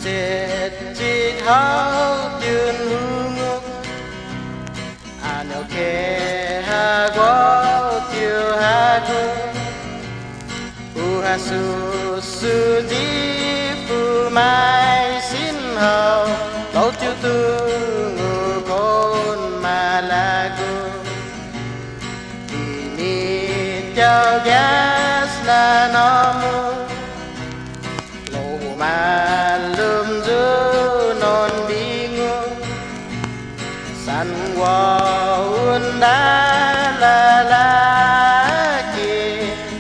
chết chỉ tháo duyên hương anh ok ha quá chiều ha u ha su di phu mai xin hầu lâu chiều tu ngủ con mà lagu ini chào gas là nomu lo malum du non bingung san waun da lagi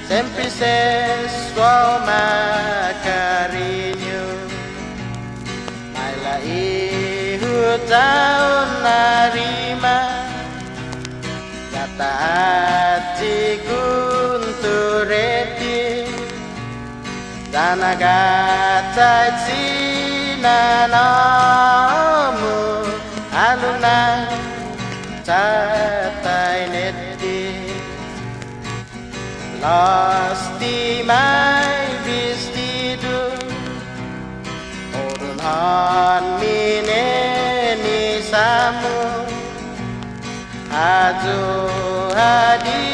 sempre se suama carinho mai la ihu tahun narima kata hati kuntureti dan agata cina namu aluna tatai neti lasti mai vestido orun han mineni samu ajo hadi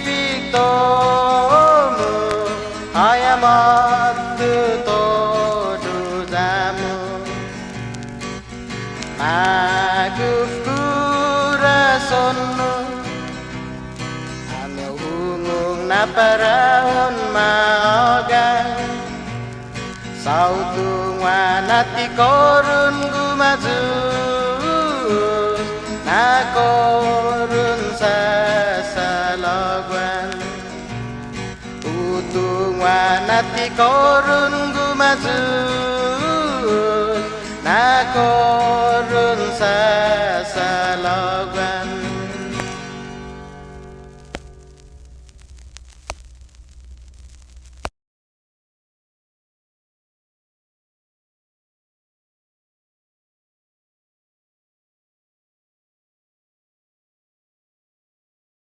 victomu ayamat todo zamu maguf coraçonmu ameu hungung na paraon maogan sautung wanati korun gumajus na korun sa salogwan utung wanati korun gumajus na korun sa salogwan